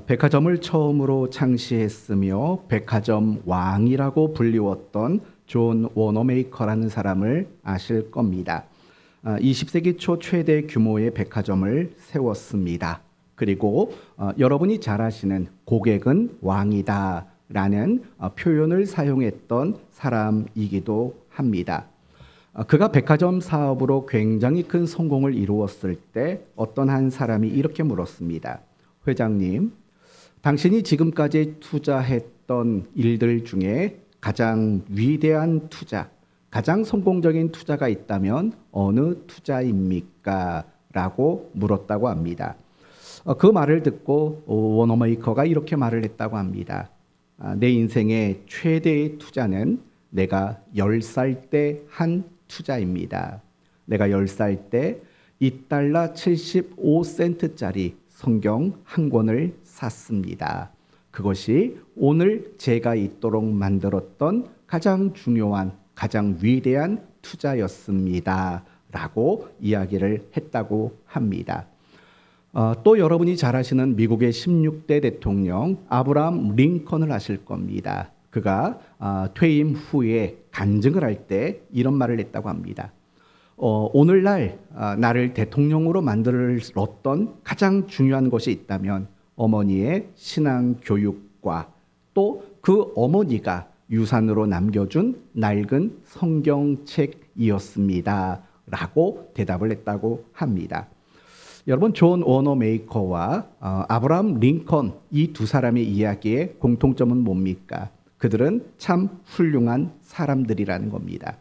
백화점을 처음으로 창시했으며 백화점 왕이라고 불리웠던 존 워너메이커라는 사람을 아실 겁니다. 20세기 초 최대 규모의 백화점을 세웠습니다. 그리고 여러분이 잘 아시는 고객은 왕이다 라는 표현을 사용했던 사람이기도 합니다. 그가 백화점 사업으로 굉장히 큰 성공을 이루었을 때 어떤 한 사람이 이렇게 물었습니다. 회장님, 당신이 지금까지 투자했던 일들 중에 가장 위대한 투자, 가장 성공적인 투자가 있다면 어느 투자입니까? 라고 물었다고 합니다. 그 말을 듣고 워너메이커가 이렇게 말을 했다고 합니다. 내 인생의 최대의 투자는 내가 10살 때 한 투자입니다. 내가 10살 때 $2 75센트짜리 성경 한 권을 샀습니다. 그것이 오늘 제가 있도록 만들었던 가장 중요한, 가장 위대한 투자였습니다. 라고 이야기를 했다고 합니다. 또 여러분이 잘 아시는 미국의 16대 대통령 아브라함 링컨을 아실 겁니다. 그가 퇴임 후에 간증을 할 때 이런 말을 했다고 합니다. 오늘날 나를 대통령으로 만들었던 가장 중요한 것이 있다면 어머니의 신앙 교육과 또 그 어머니가 유산으로 남겨준 낡은 성경책이었습니다. 라고 대답을 했다고 합니다. 여러분, 존 워너메이커와 아브라함 링컨 이 두 사람의 이야기의 공통점은 뭡니까? 그들은 참 훌륭한 사람들이라는 겁니다.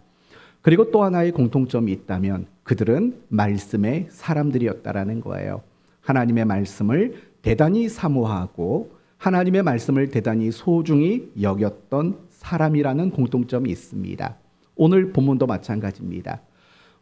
그리고 또 하나의 공통점이 있다면 그들은 말씀의 사람들이었다라는 거예요. 하나님의 말씀을 대단히 사모하고 하나님의 말씀을 대단히 소중히 여겼던 사람이라는 공통점이 있습니다. 오늘 본문도 마찬가지입니다.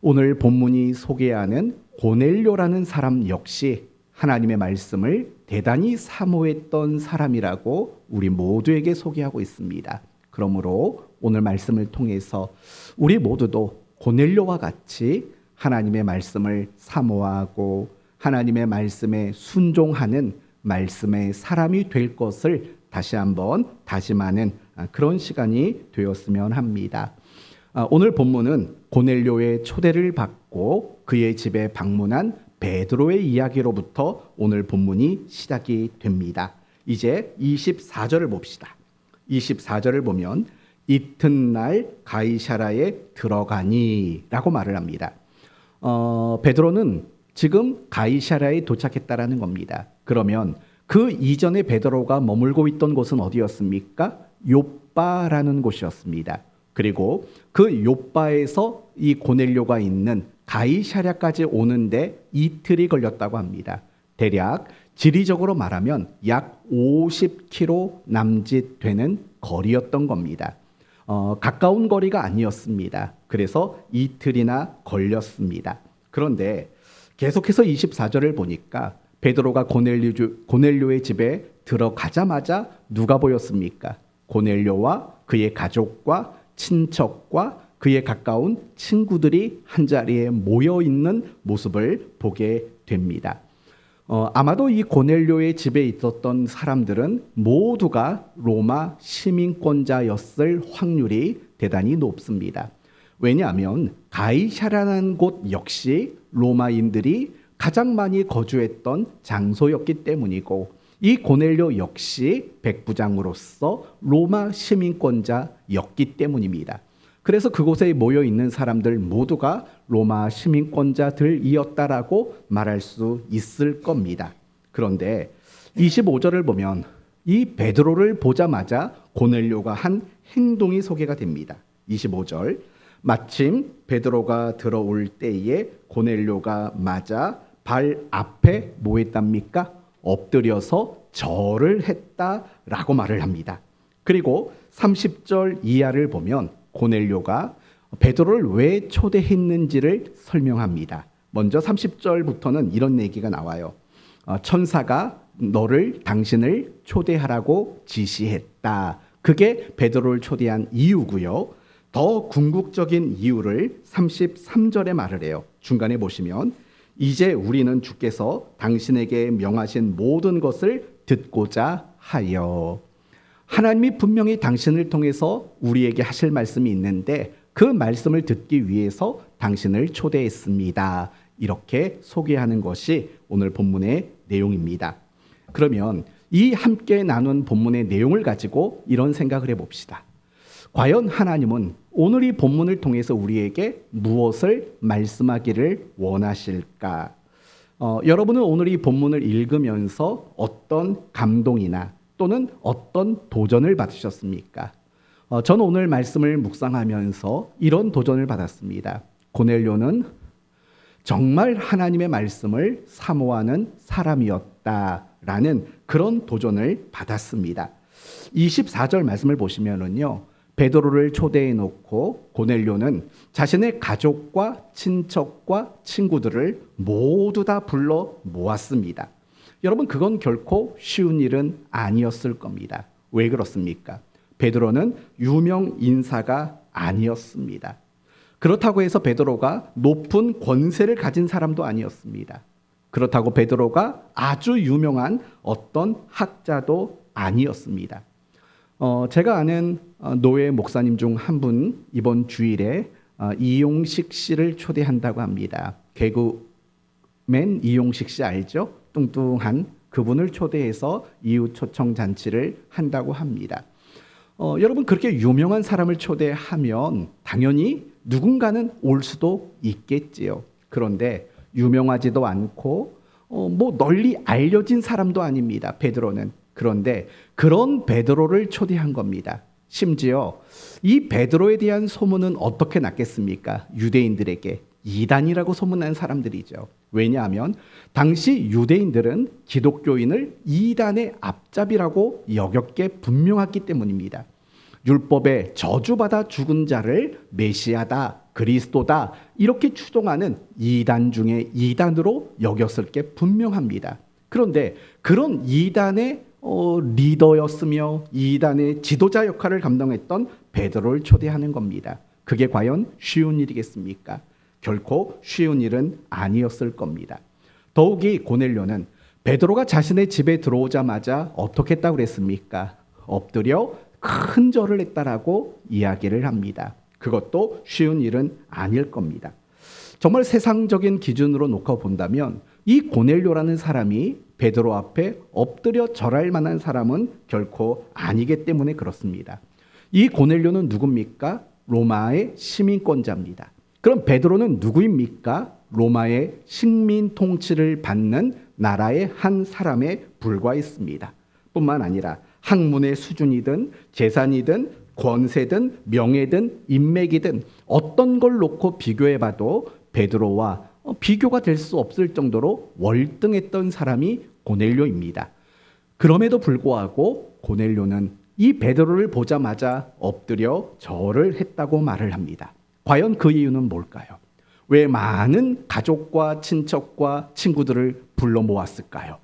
오늘 본문이 소개하는 고넬료라는 사람 역시 하나님의 말씀을 대단히 사모했던 사람이라고 우리 모두에게 소개하고 있습니다. 그러므로 오늘 말씀을 통해서 우리 모두도 고넬료와 같이 하나님의 말씀을 사모하고 하나님의 말씀에 순종하는 말씀의 사람이 될 것을 다시 한번 다짐하는 그런 시간이 되었으면 합니다. 오늘 본문은 고넬료의 초대를 받고 그의 집에 방문한 베드로의 이야기로부터 오늘 본문이 시작이 됩니다. 이제 24절을 봅시다. 24절을 보면 이튿날 가이사랴에 들어가니 라고 말을 합니다. 베드로는 지금 가이사랴에 도착했다라는 겁니다. 그러면 그 이전에 베드로가 머물고 있던 곳은 어디였습니까? 욥바라는 곳이었습니다. 그리고 그 욥바에서 이 고넬료가 있는 가이사랴까지 오는데 이틀이 걸렸다고 합니다. 대략 지리적으로 말하면 약 50km 남짓 되는 거리였던 겁니다. 가까운 거리가 아니었습니다. 그래서 이틀이나 걸렸습니다. 그런데 계속해서 24절을 보니까 베드로가 고넬료의 집에 들어가자마자 누가 보였습니까? 고넬료와 그의 가족과 친척과 그의 가까운 친구들이 한자리에 모여 있는 모습을 보게 됩니다. 아마도 이 고넬료의 집에 있었던 사람들은 모두가 로마 시민권자였을 확률이 대단히 높습니다. 왜냐하면 가이사랴라는 곳 역시 로마인들이 가장 많이 거주했던 장소였기 때문이고 이 고넬료 역시 백부장으로서 로마 시민권자였기 때문입니다. 그래서 그곳에 모여 있는 사람들 모두가 로마 시민권자들이었다라고 말할 수 있을 겁니다. 그런데 25절을 보면 이 베드로를 보자마자 고넬료가 한 행동이 소개가 됩니다. 25절 마침 베드로가 들어올 때에 고넬료가 맞아 발 앞에 뭐 했답니까? 엎드려서 절을 했다라고 말을 합니다. 그리고 30절 이하를 보면 고넬료가 베드로를 왜 초대했는지를 설명합니다. 먼저 30절부터는 이런 얘기가 나와요. 천사가 당신을 초대하라고 지시했다. 그게 베드로를 초대한 이유고요. 더 궁극적인 이유를 33절에 말을 해요. 중간에 보시면 이제 우리는 주께서 당신에게 명하신 모든 것을 듣고자 하여. 하나님이 분명히 당신을 통해서 우리에게 하실 말씀이 있는데 그 말씀을 듣기 위해서 당신을 초대했습니다. 이렇게 소개하는 것이 오늘 본문의 내용입니다. 그러면 이 함께 나눈 본문의 내용을 가지고 이런 생각을 해봅시다. 과연 하나님은 오늘 이 본문을 통해서 우리에게 무엇을 말씀하기를 원하실까? 여러분은 오늘 이 본문을 읽으면서 어떤 감동이나 또는 어떤 도전을 받으셨습니까? 저는 오늘 말씀을 묵상하면서 이런 도전을 받았습니다. 고넬료는 정말 하나님의 말씀을 사모하는 사람이었다라는 그런 도전을 받았습니다. 24절 말씀을 보시면은요, 베드로를 초대해 놓고 고넬료는 자신의 가족과 친척과 친구들을 모두 다 불러 모았습니다. 여러분, 그건 결코 쉬운 일은 아니었을 겁니다. 왜 그렇습니까? 베드로는 유명 인사가 아니었습니다. 그렇다고 해서 베드로가 높은 권세를 가진 사람도 아니었습니다. 그렇다고 베드로가 아주 유명한 어떤 학자도 아니었습니다. 제가 아는 노예 목사님 중 한 분 이번 주일에 이용식 씨를 초대한다고 합니다. 개그맨 이용식 씨 알죠? 뚱뚱한 그분을 초대해서 이웃 초청 잔치를 한다고 합니다. 여러분, 그렇게 유명한 사람을 초대하면 당연히 누군가는 올 수도 있겠지요. 그런데 유명하지도 않고 뭐 널리 알려진 사람도 아닙니다. 베드로는. 그런데 그런 베드로를 초대한 겁니다. 심지어 이 베드로에 대한 소문은 어떻게 났겠습니까? 유대인들에게 이단이라고 소문난 사람들이죠. 왜냐하면 당시 유대인들은 기독교인을 이단의 앞잡이라고 여겼게 분명했기 때문입니다. 율법에 저주받아 죽은 자를 메시아다, 그리스도다 이렇게 추종하는 이단 중에 이단으로 여겼을 게 분명합니다. 그런데 그런 이단의 리더였으며 이단의 지도자 역할을 감당했던 베드로를 초대하는 겁니다. 그게 과연 쉬운 일이겠습니까? 결코 쉬운 일은 아니었을 겁니다. 더욱이 고넬료는 베드로가 자신의 집에 들어오자마자 어떻게 했다고 그랬습니까? 엎드려 큰 절을 했다라고 이야기를 합니다. 그것도 쉬운 일은 아닐 겁니다. 정말 세상적인 기준으로 놓고 본다면 이 고넬료라는 사람이 베드로 앞에 엎드려 절할 만한 사람은 결코 아니기 때문에 그렇습니다. 이 고넬료는 누굽니까? 로마의 시민권자입니다. 그럼 베드로는 누구입니까? 로마의 식민 통치를 받는 나라의 한 사람에 불과했습니다. 뿐만 아니라 학문의 수준이든 재산이든 권세든 명예든 인맥이든 어떤 걸 놓고 비교해봐도 베드로와 비교가 될 수 없을 정도로 월등했던 사람이 고넬료입니다. 그럼에도 불구하고 고넬료는 이 베드로를 보자마자 엎드려 절을 했다고 말을 합니다. 과연 그 이유는 뭘까요? 왜 많은 가족과 친척과 친구들을 불러 모았을까요?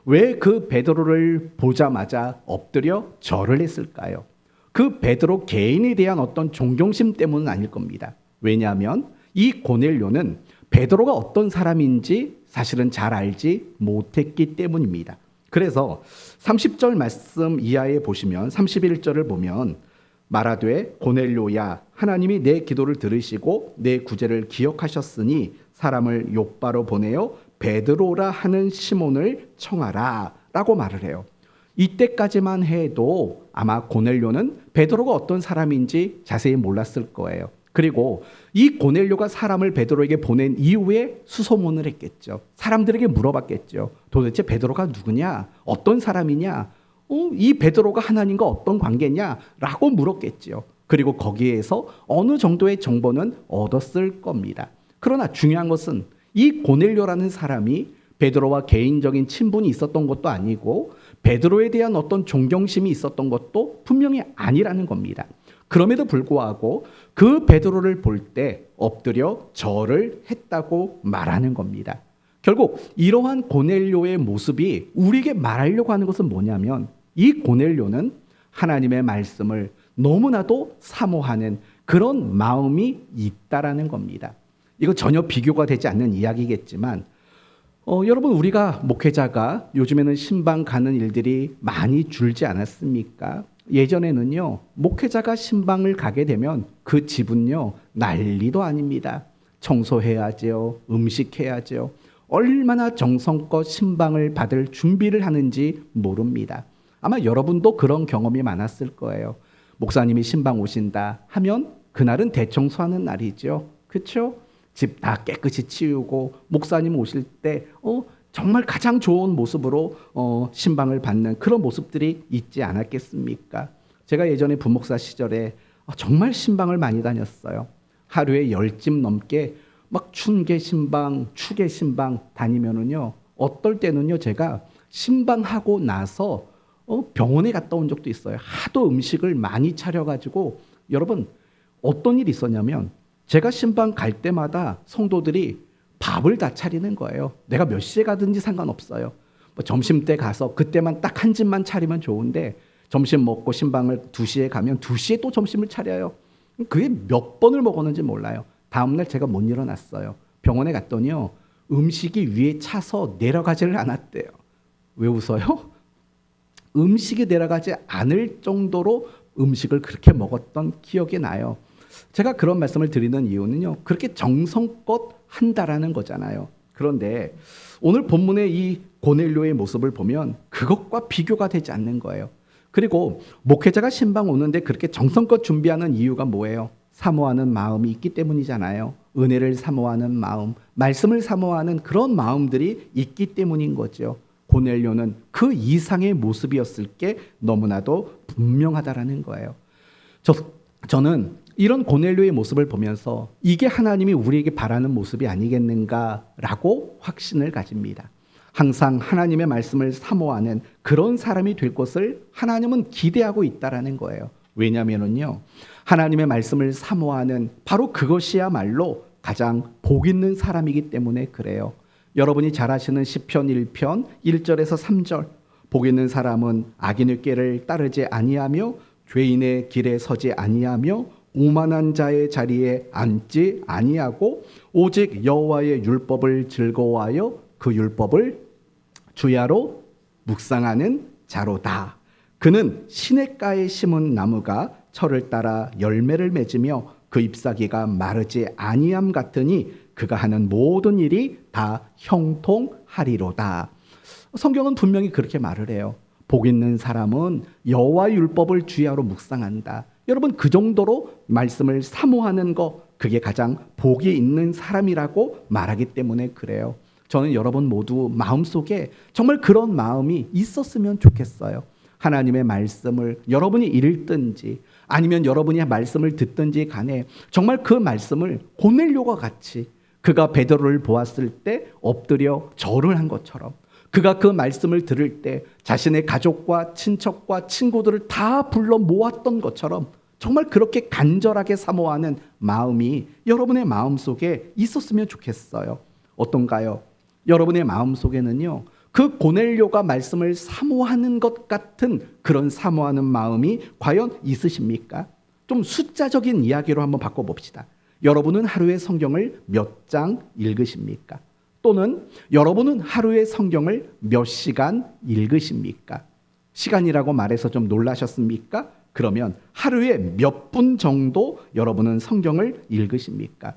왜 그 베드로를 보자마자 엎드려 절을 했을까요? 그 베드로 개인에 대한 어떤 존경심 때문은 아닐 겁니다. 왜냐하면 이 고넬료는 베드로가 어떤 사람인지 사실은 잘 알지 못했기 때문입니다. 그래서 30절 말씀 이하에 보시면 31절을 보면 말하되 고넬료야 하나님이 내 기도를 들으시고 내 구제를 기억하셨으니 사람을 욥바로 보내어 베드로라 하는 시몬을 청하라 라고 말을 해요. 이때까지만 해도 아마 고넬료는 베드로가 어떤 사람인지 자세히 몰랐을 거예요. 그리고 이 고넬료가 사람을 베드로에게 보낸 이후에 수소문을 했겠죠. 사람들에게 물어봤겠죠. 도대체 베드로가 누구냐? 어떤 사람이냐? 이 베드로가 하나님과 어떤 관계냐? 라고 물었겠죠. 그리고 거기에서 어느 정도의 정보는 얻었을 겁니다. 그러나 중요한 것은 이 고넬료라는 사람이 베드로와 개인적인 친분이 있었던 것도 아니고 베드로에 대한 어떤 존경심이 있었던 것도 분명히 아니라는 겁니다. 그럼에도 불구하고 그 베드로를 볼 때 엎드려 절을 했다고 말하는 겁니다. 결국 이러한 고넬료의 모습이 우리에게 말하려고 하는 것은 뭐냐면 이 고넬료는 하나님의 말씀을 너무나도 사모하는 그런 마음이 있다라는 겁니다. 이거 전혀 비교가 되지 않는 이야기겠지만 여러분 우리가 목회자가 요즘에는 신방 가는 일들이 많이 줄지 않았습니까? 예전에는요, 목회자가 신방을 가게 되면 그 집은요, 난리도 아닙니다. 청소해야죠, 음식해야죠. 얼마나 정성껏 신방을 받을 준비를 하는지 모릅니다. 아마 여러분도 그런 경험이 많았을 거예요. 목사님이 신방 오신다 하면 그날은 대청소하는 날이죠. 그렇죠? 집 다 깨끗이 치우고 목사님 오실 때 정말 가장 좋은 모습으로 신방을 받는 그런 모습들이 있지 않았겠습니까? 제가 예전에 부목사 시절에 정말 신방을 많이 다녔어요. 하루에 10집 넘게 막 춘계 신방, 추계 신방 다니면은요, 어떨 때는요, 제가 신방하고 나서 병원에 갔다 온 적도 있어요. 하도 음식을 많이 차려가지고. 여러분, 어떤 일이 있었냐면 제가 신방 갈 때마다 성도들이 밥을 다 차리는 거예요. 내가 몇 시에 가든지 상관없어요. 뭐 점심 때 가서 그때만 딱 한 집만 차리면 좋은데, 점심 먹고 신방을 2시에 가면 2시에 또 점심을 차려요. 그게 몇 번을 먹었는지 몰라요. 다음날 제가 못 일어났어요. 병원에 갔더니요, 음식이 위에 차서 내려가지를 않았대요. 왜 웃어요? 음식이 내려가지 않을 정도로 음식을 그렇게 먹었던 기억이 나요. 제가 그런 말씀을 드리는 이유는요, 그렇게 정성껏 한다라는 거잖아요. 그런데 오늘 본문의 이 고넬료의 모습을 보면 그것과 비교가 되지 않는 거예요. 그리고 목회자가 신방 오는데 그렇게 정성껏 준비하는 이유가 뭐예요? 사모하는 마음이 있기 때문이잖아요. 은혜를 사모하는 마음, 말씀을 사모하는 그런 마음들이 있기 때문인 거죠. 고넬료는 그 이상의 모습이었을 게 너무나도 분명하다라는 거예요. 저는 이런 고넬료의 모습을 보면서 이게 하나님이 우리에게 바라는 모습이 아니겠는가라고 확신을 가집니다. 항상 하나님의 말씀을 사모하는 그런 사람이 될 것을 하나님은 기대하고 있다라는 거예요. 왜냐하면요, 하나님의 말씀을 사모하는 바로 그것이야말로 가장 복 있는 사람이기 때문에 그래요. 여러분이 잘 아시는 시편 1편 1절에서 3절, 복 있는 사람은 악인의 꾀를 따르지 아니하며 죄인의 길에 서지 아니하며 오만한 자의 자리에 앉지 아니하고 오직 여호와의 율법을 즐거워하여 그 율법을 주야로 묵상하는 자로다. 그는 시냇가에 심은 나무가 철을 따라 열매를 맺으며 그 잎사귀가 마르지 아니함 같으니 그가 하는 모든 일이 다 형통하리로다. 성경은 분명히 그렇게 말을 해요. 복 있는 사람은 여호와의 율법을 주야로 묵상한다. 여러분, 그 정도로 말씀을 사모하는 거, 그게 가장 복이 있는 사람이라고 말하기 때문에 그래요. 저는 여러분 모두 마음속에 정말 그런 마음이 있었으면 좋겠어요. 하나님의 말씀을 여러분이 읽든지 아니면 여러분이 말씀을 듣든지 간에 정말 그 말씀을 고넬료와 같이 그가 베드로를 보았을 때 엎드려 절을 한 것처럼, 그가 그 말씀을 들을 때 자신의 가족과 친척과 친구들을 다 불러 모았던 것처럼 정말 그렇게 간절하게 사모하는 마음이 여러분의 마음속에 있었으면 좋겠어요. 어떤가요? 여러분의 마음속에는요, 그 고넬료가 말씀을 사모하는 것 같은 그런 사모하는 마음이 과연 있으십니까? 좀 숫자적인 이야기로 한번 바꿔봅시다. 여러분은 하루에 성경을 몇 장 읽으십니까? 또는 여러분은 하루에 성경을 몇 시간 읽으십니까? 시간이라고 말해서 좀 놀라셨습니까? 그러면 하루에 몇 분 정도 여러분은 성경을 읽으십니까?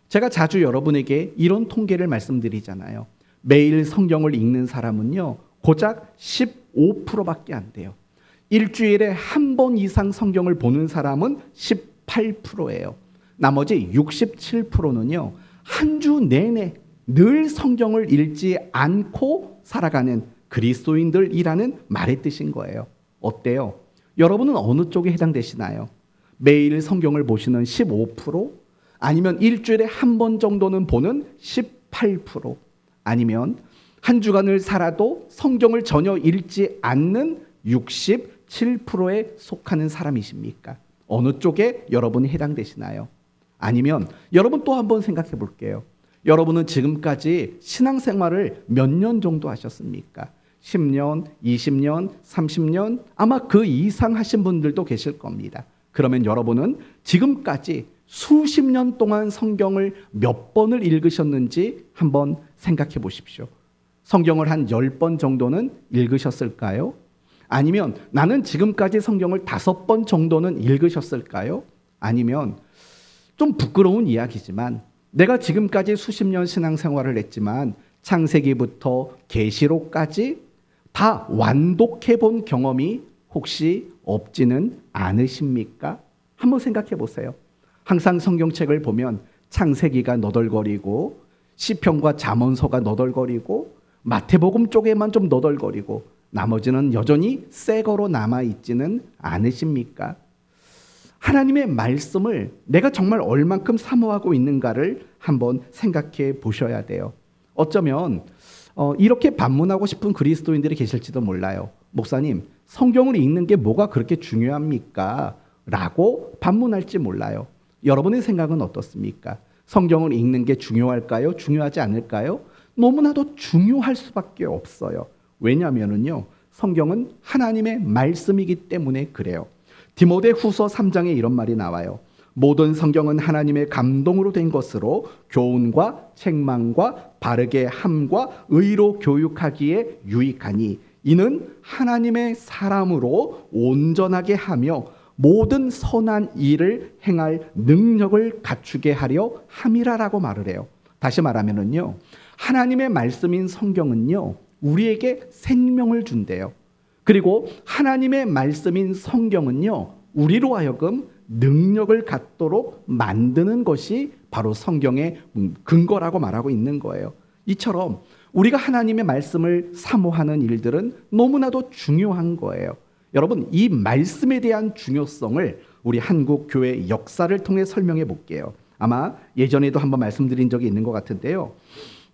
제가 자주 여러분에게 이런 통계를 말씀드리잖아요. 매일 성경을 읽는 사람은요, 고작 15%밖에 안 돼요. 일주일에 한 번 이상 성경을 보는 사람은 18%예요. 나머지 67%는요, 한 주 내내 늘 성경을 읽지 않고 살아가는 그리스도인들이라는 말의 뜻인 거예요. 어때요? 여러분은 어느 쪽에 해당되시나요? 매일 성경을 보시는 15%? 아니면 일주일에 한 번 정도는 보는 18%? 아니면 한 주간을 살아도 성경을 전혀 읽지 않는 67%에 속하는 사람이십니까? 어느 쪽에 여러분이 해당되시나요? 아니면 여러분 또 한번 생각해 볼게요. 여러분은 지금까지 신앙생활을 몇 년 정도 하셨습니까? 10년, 20년, 30년, 아마 그 이상 하신 분들도 계실 겁니다. 그러면 여러분은 지금까지 수십 년 동안 성경을 몇 번을 읽으셨는지 한번 생각해 보십시오. 성경을 한 10번 정도는 읽으셨을까요? 아니면 나는 지금까지 성경을 5번 정도는 읽으셨을까요? 아니면 좀 부끄러운 이야기지만 내가 지금까지 수십 년 신앙생활을 했지만 창세기부터 계시록까지 다 완독해 본 경험이 혹시 없지는 않으십니까? 한번 생각해 보세요. 항상 성경책을 보면 창세기가 너덜거리고 시편과 잠언서가 너덜거리고 마태복음 쪽에만 좀 너덜거리고 나머지는 여전히 새 거로 남아있지는 않으십니까? 하나님의 말씀을 내가 정말 얼만큼 사모하고 있는가를 한번 생각해 보셔야 돼요. 어쩌면 이렇게 반문하고 싶은 그리스도인들이 계실지도 몰라요. 목사님, 성경을 읽는 게 뭐가 그렇게 중요합니까? 라고 반문할지 몰라요. 여러분의 생각은 어떻습니까? 성경을 읽는 게 중요할까요? 중요하지 않을까요? 너무나도 중요할 수밖에 없어요. 왜냐하면요, 성경은 하나님의 말씀이기 때문에 그래요. 디모데후서 3장에 이런 말이 나와요. 모든 성경은 하나님의 감동으로 된 것으로 교훈과 책망과 바르게 함과 의로 교육하기에 유익하니 이는 하나님의 사람으로 온전하게 하며 모든 선한 일을 행할 능력을 갖추게 하려 함이라라고 말을 해요. 다시 말하면은요, 하나님의 말씀인 성경은요, 우리에게 생명을 준대요. 그리고 하나님의 말씀인 성경은요, 우리로 하여금 능력을 갖도록 만드는 것이 바로 성경의 근거라고 말하고 있는 거예요. 이처럼 우리가 하나님의 말씀을 사모하는 일들은 너무나도 중요한 거예요. 여러분, 이 말씀에 대한 중요성을 우리 한국 교회 역사를 통해 설명해 볼게요. 아마 예전에도 한번 말씀드린 적이 있는 것 같은데요.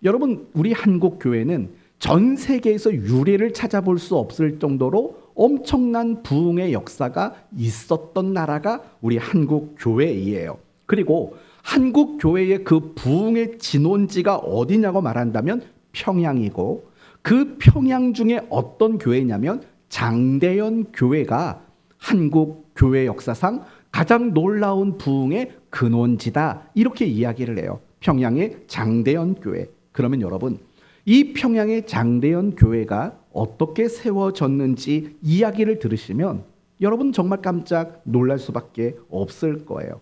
여러분, 우리 한국 교회는 전 세계에서 유례를 찾아볼 수 없을 정도로 엄청난 부흥의 역사가 있었던 나라가 우리 한국 교회이에요. 그리고 한국 교회의 그 부흥의 진원지가 어디냐고 말한다면 평양이고, 그 평양 중에 어떤 교회냐면 장대현 교회가 한국 교회 역사상 가장 놀라운 부흥의 근원지다, 이렇게 이야기를 해요. 평양의 장대현 교회. 그러면 여러분, 이 평양의 장대현 교회가 어떻게 세워졌는지 이야기를 들으시면 여러분 정말 깜짝 놀랄 수밖에 없을 거예요.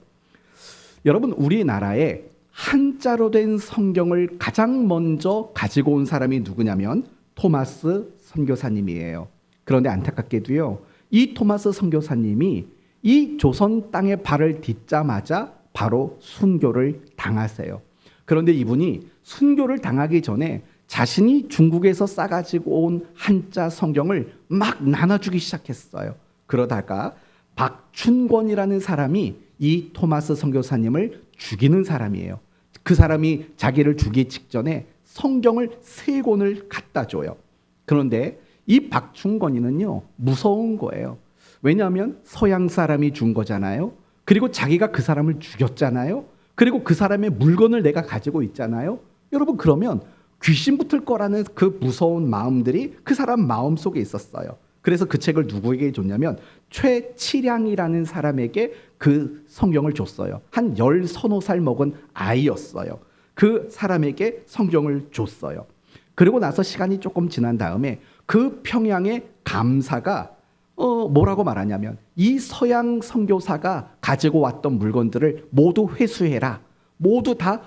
여러분, 우리나라에 한자로 된 성경을 가장 먼저 가지고 온 사람이 누구냐면 토마스 선교사님이에요. 그런데 안타깝게도요, 이 토마스 선교사님이 이 조선 땅에 발을 딛자마자 바로 순교를 당하세요. 그런데 이분이 순교를 당하기 전에 자신이 중국에서 싸가지고 온 한자 성경을 막 나눠주기 시작했어요. 그러다가 박춘권이라는 사람이 이 토마스 선교사님을 죽이는 사람이에요. 그 사람이 자기를 죽이기 직전에 성경을 3권을 갖다 줘요. 그런데 이 박춘권이는요, 무서운 거예요. 왜냐하면 서양 사람이 준 거잖아요. 그리고 자기가 그 사람을 죽였잖아요. 그리고 그 사람의 물건을 내가 가지고 있잖아요. 여러분, 그러면 귀신 붙을 거라는 그 무서운 마음들이 그 사람 마음속에 있었어요. 그래서 그 책을 누구에게 줬냐면 최치량이라는 사람에게 그 성경을 줬어요. 한 10서너 먹은 아이였어요. 그 사람에게 성경을 줬어요. 그리고 나서 시간이 조금 지난 다음에 그 평양의 감사가 뭐라고 말하냐면 이 서양 선교사가 가지고 왔던 물건들을 모두 회수해라, 모두 다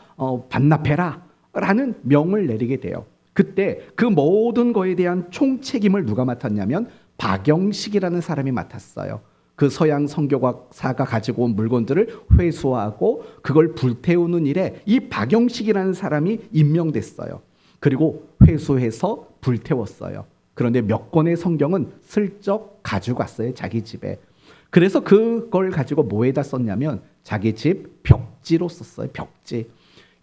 반납해라 라는 명을 내리게 돼요. 그때 그 모든 거에 대한 총책임을 누가 맡았냐면 박영식이라는 사람이 맡았어요. 그 서양 선교사가 가지고 온 물건들을 회수하고 그걸 불태우는 일에 이 박영식이라는 사람이 임명됐어요. 그리고 회수해서 불태웠어요. 그런데 몇 권의 성경은 슬쩍 가지고 갔어요, 자기 집에. 그래서 그걸 가지고 뭐에다 썼냐면 자기 집 벽지로 썼어요, 벽지.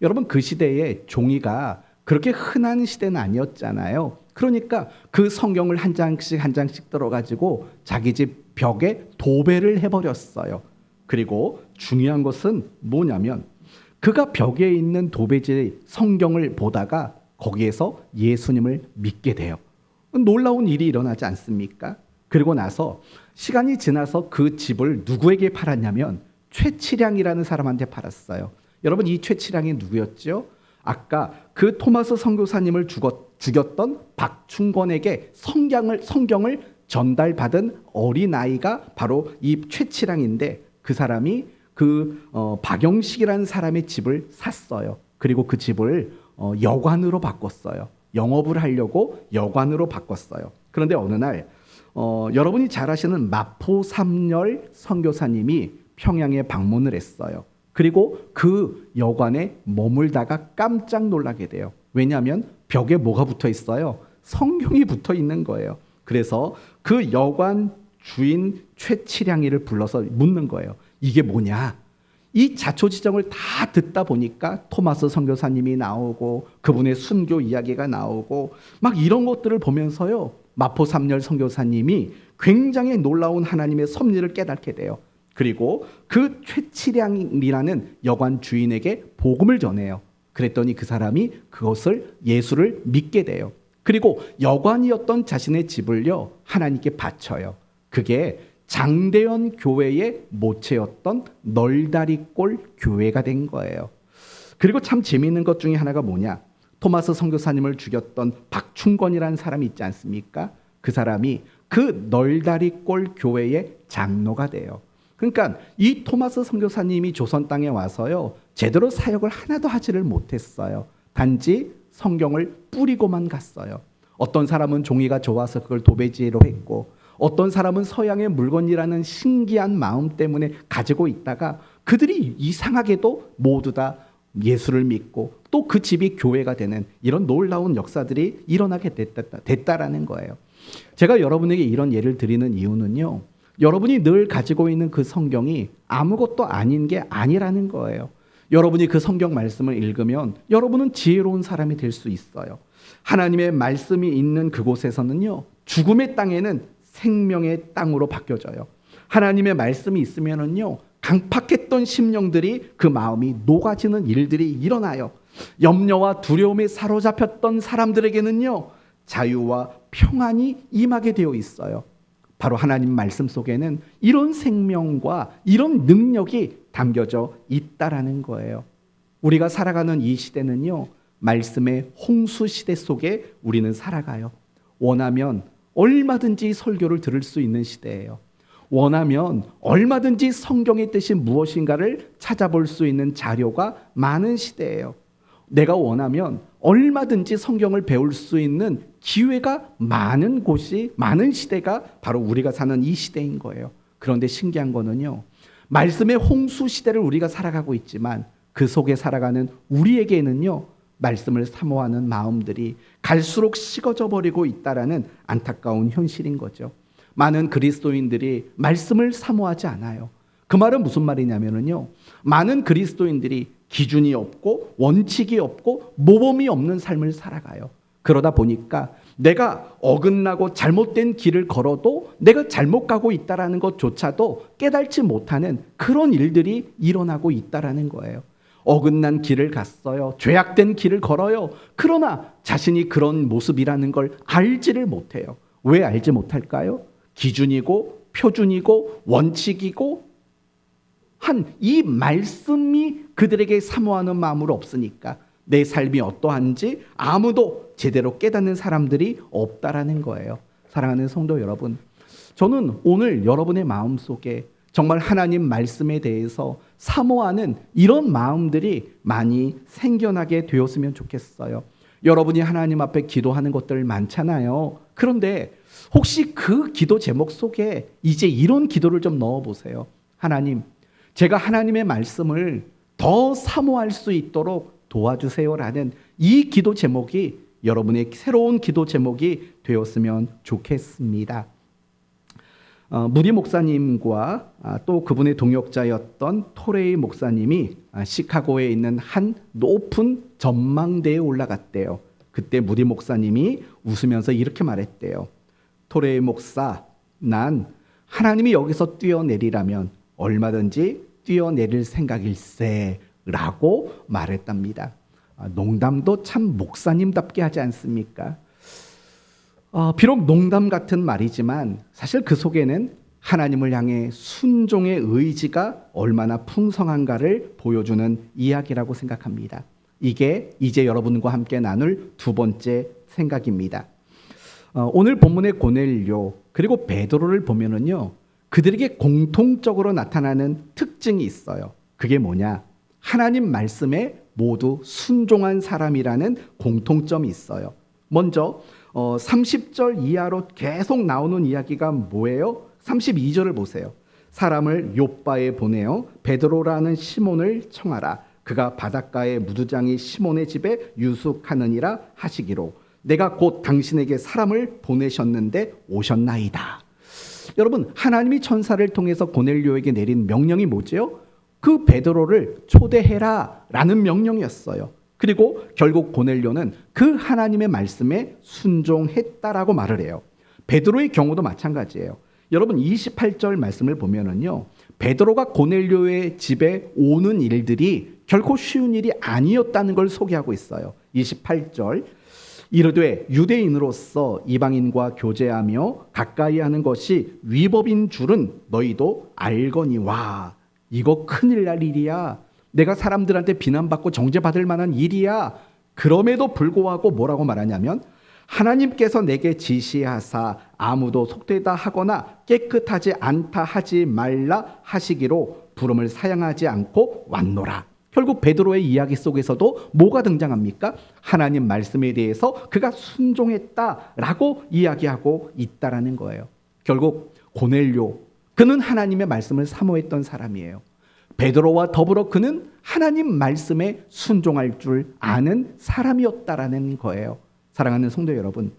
여러분, 그 시대에 종이가 그렇게 흔한 시대는 아니었잖아요. 그러니까 그 성경을 한 장씩 한 장씩 들어가지고 자기 집 벽에 도배를 해버렸어요. 그리고 중요한 것은 뭐냐면 그가 벽에 있는 도배지 성경을 보다가 거기에서 예수님을 믿게 돼요. 놀라운 일이 일어나지 않습니까? 그리고 나서 시간이 지나서 그 집을 누구에게 팔았냐면 최치량이라는 사람한테 팔았어요. 여러분, 이 최치량이 누구였죠? 아까 그 토마스 선교사님을 죽였던 박충권에게 성경을 전달받은 어린아이가 바로 이 최치량인데, 그 사람이 박영식이라는 사람의 집을 샀어요. 그리고 그 집을 여관으로 바꿨어요. 영업을 하려고 여관으로 바꿨어요. 그런데 어느 날 여러분이 잘 아시는 마포 삼열 선교사님이 평양에 방문을 했어요. 그리고 그 여관에 머물다가 깜짝 놀라게 돼요. 왜냐하면 벽에 뭐가 붙어 있어요? 성경이 붙어 있는 거예요. 그래서 그 여관 주인 최치량이를 불러서 묻는 거예요. 이게 뭐냐? 이 자초지정을 다 듣다 보니까 토마스 선교사님이 나오고 그분의 순교 이야기가 나오고 막 이런 것들을 보면서요, 마포 삼열 선교사님이 굉장히 놀라운 하나님의 섭리를 깨닫게 돼요. 그리고 그 최치량이라는 여관 주인에게 복음을 전해요. 그랬더니 그 사람이 그것을 예수를 믿게 돼요. 그리고 여관이었던 자신의 집을요, 하나님께 바쳐요. 그게 장대현 교회의 모체였던 널다리골 교회가 된 거예요. 그리고 참 재미있는 것 중에 하나가 뭐냐? 토마스 선교사님을 죽였던 박충권이라는 사람이 있지 않습니까? 그 사람이 그 널다리골 교회의 장로가 돼요. 그러니까 이 토마스 선교사님이 조선 땅에 와서요, 제대로 사역을 하나도 하지를 못했어요. 단지 성경을 뿌리고만 갔어요. 어떤 사람은 종이가 좋아서 그걸 도배지로 했고, 어떤 사람은 서양의 물건이라는 신기한 마음 때문에 가지고 있다가 그들이 이상하게도 모두 다 예수를 믿고 또 그 집이 교회가 되는 이런 놀라운 역사들이 일어나게 됐다라는 거예요. 제가 여러분에게 이런 예를 드리는 이유는요, 여러분이 늘 가지고 있는 그 성경이 아무것도 아닌 게 아니라는 거예요. 여러분이 그 성경 말씀을 읽으면 여러분은 지혜로운 사람이 될 수 있어요. 하나님의 말씀이 있는 그곳에서는요, 죽음의 땅에는 생명의 땅으로 바뀌어져요. 하나님의 말씀이 있으면은요, 강팍했던 심령들이 그 마음이 녹아지는 일들이 일어나요. 염려와 두려움에 사로잡혔던 사람들에게는요, 자유와 평안이 임하게 되어 있어요. 바로 하나님 말씀 속에는 이런 생명과 이런 능력이 담겨져 있다라는 거예요. 우리가 살아가는 이 시대는요, 말씀의 홍수 시대 속에 우리는 살아가요. 원하면 얼마든지 설교를 들을 수 있는 시대예요. 원하면 얼마든지 성경의 뜻이 무엇인가를 찾아볼 수 있는 자료가 많은 시대예요. 내가 원하면 얼마든지 성경을 배울 수 있는 기회가 많은 곳이, 많은 시대가 바로 우리가 사는 이 시대인 거예요. 그런데 신기한 거는요, 말씀의 홍수 시대를 우리가 살아가고 있지만 그 속에 살아가는 우리에게는요, 말씀을 사모하는 마음들이 갈수록 식어져 버리고 있다라는 안타까운 현실인 거죠. 많은 그리스도인들이 말씀을 사모하지 않아요. 그 말은 무슨 말이냐면요, 많은 그리스도인들이 기준이 없고 원칙이 없고 모범이 없는 삶을 살아가요. 그러다 보니까 내가 어긋나고 잘못된 길을 걸어도 내가 잘못 가고 있다라는 것조차도 깨닫지 못하는 그런 일들이 일어나고 있다라는 거예요. 어긋난 길을 갔어요. 죄악된 길을 걸어요. 그러나 자신이 그런 모습이라는 걸 알지를 못해요. 왜 알지 못할까요? 기준이고 표준이고 원칙이고 한 이 말씀이 그들에게 사모하는 마음으로 없으니까 내 삶이 어떠한지 아무도 제대로 깨닫는 사람들이 없다라는 거예요. 사랑하는 성도 여러분, 저는 오늘 여러분의 마음속에 정말 하나님 말씀에 대해서 사모하는 이런 마음들이 많이 생겨나게 되었으면 좋겠어요. 여러분이 하나님 앞에 기도하는 것들 많잖아요. 그런데 혹시 그 기도 제목 속에 이제 이런 기도를 좀 넣어보세요. 하나님, 제가 하나님의 말씀을 더 사모할 수 있도록 도와주세요라는 이 기도 제목이 여러분의 새로운 기도 제목이 되었으면 좋겠습니다. 무디 목사님과 또 그분의 동역자였던 토레이 목사님이 시카고에 있는 한 높은 전망대에 올라갔대요. 그때 무디 목사님이 웃으면서 이렇게 말했대요. 토레이 목사, 난 하나님이 여기서 뛰어내리라면 얼마든지 뛰어내릴 생각일세 라고 말했답니다. 농담도 참 목사님답게 하지 않습니까? 비록 농담 같은 말이지만 사실 그 속에는 하나님을 향해 순종의 의지가 얼마나 풍성한가를 보여주는 이야기라고 생각합니다. 이게 이제 여러분과 함께 나눌 두 번째 생각입니다. 오늘 본문의 고넬료 그리고 베드로를 보면은요, 그들에게 공통적으로 나타나는 특징이 있어요. 그게 뭐냐? 하나님 말씀에 모두 순종한 사람이라는 공통점이 있어요. 먼저 30절 이하로 계속 나오는 이야기가 뭐예요? 32절을 보세요. 사람을 욥바에 보내어 베드로라는 시몬을 청하라. 그가 바닷가의 무두장이 시몬의 집에 유숙하느니라 하시기로 내가 곧 당신에게 사람을 보내셨는데 오셨나이다. 여러분, 하나님이 천사를 통해서 고넬료에게 내린 명령이 뭐지요? 그 베드로를 초대해라 라는 명령이었어요. 그리고 결국 고넬료는 그 하나님의 말씀에 순종했다라고 말을 해요. 베드로의 경우도 마찬가지예요. 여러분 28절 말씀을 보면은요, 베드로가 고넬료의 집에 오는 일들이 결코 쉬운 일이 아니었다는 걸 소개하고 있어요. 28절 이르되 유대인으로서 이방인과 교제하며 가까이 하는 것이 위법인 줄은 너희도 알거니와. 이거 큰일 날 일이야. 내가 사람들한테 비난받고 정죄받을 만한 일이야. 그럼에도 불구하고 뭐라고 말하냐면 하나님께서 내게 지시하사 아무도 속되다 하거나 깨끗하지 않다 하지 말라 하시기로 부름을 사양하지 않고 왔노라. 결국 베드로의 이야기 속에서도 뭐가 등장합니까? 하나님 말씀에 대해서 그가 순종했다라고 이야기하고 있다라는 거예요. 결국 고넬료, 그는 하나님의 말씀을 사모했던 사람이에요. 베드로와 더불어 그는 하나님 말씀에 순종할 줄 아는 사람이었다라는 거예요. 사랑하는 성도 여러분,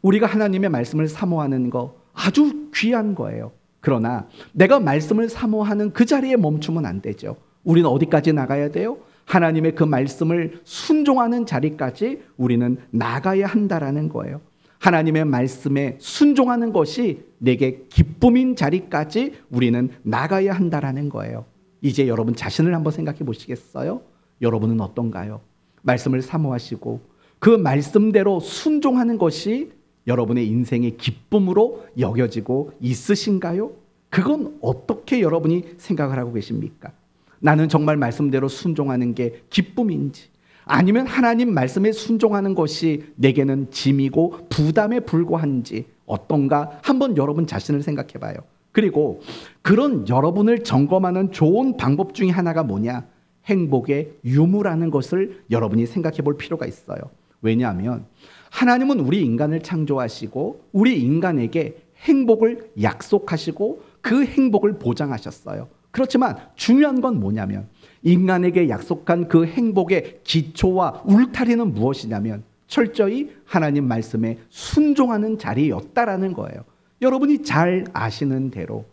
우리가 하나님의 말씀을 사모하는 거 아주 귀한 거예요. 그러나 내가 말씀을 사모하는 그 자리에 멈추면 안 되죠. 우리는 어디까지 나가야 돼요? 하나님의 그 말씀을 순종하는 자리까지 우리는 나가야 한다라는 거예요. 하나님의 말씀에 순종하는 것이 내게 기쁨인 자리까지 우리는 나가야 한다라는 거예요. 이제 여러분 자신을 한번 생각해 보시겠어요? 여러분은 어떤가요? 말씀을 사모하시고 그 말씀대로 순종하는 것이 여러분의 인생의 기쁨으로 여겨지고 있으신가요? 그건 어떻게 여러분이 생각을 하고 계십니까? 나는 정말 말씀대로 순종하는 게 기쁨인지, 아니면 하나님 말씀에 순종하는 것이 내게는 짐이고 부담에 불과한지 어떤가 한번 여러분 자신을 생각해 봐요. 그리고 그런 여러분을 점검하는 좋은 방법 중에 하나가 뭐냐? 행복의 유무라는 것을 여러분이 생각해 볼 필요가 있어요. 왜냐하면 하나님은 우리 인간을 창조하시고 우리 인간에게 행복을 약속하시고 그 행복을 보장하셨어요. 그렇지만 중요한 건 뭐냐면 인간에게 약속한 그 행복의 기초와 울타리는 무엇이냐면 철저히 하나님 말씀에 순종하는 자리였다라는 거예요. 여러분이 잘 아시는 대로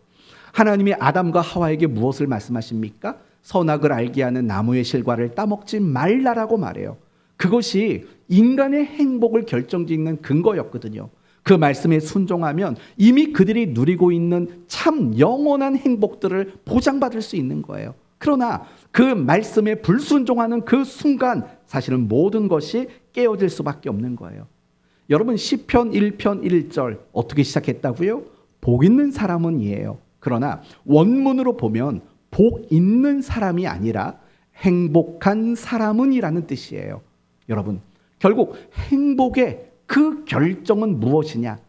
하나님이 아담과 하와에게 무엇을 말씀하십니까? 선악을 알게 하는 나무의 실과를 따먹지 말라라고 말해요. 그것이 인간의 행복을 결정짓는 근거였거든요. 그 말씀에 순종하면 이미 그들이 누리고 있는 참 영원한 행복들을 보장받을 수 있는 거예요. 그러나 그 말씀에 불순종하는 그 순간 사실은 모든 것이 깨어질 수밖에 없는 거예요. 여러분 시편 1편 1절 어떻게 시작했다고요? 복 있는 사람은 이에요. 그러나 원문으로 보면 복 있는 사람이 아니라 행복한 사람은 이라는 뜻이에요. 여러분 결국 행복의 그 결정은 무엇이냐?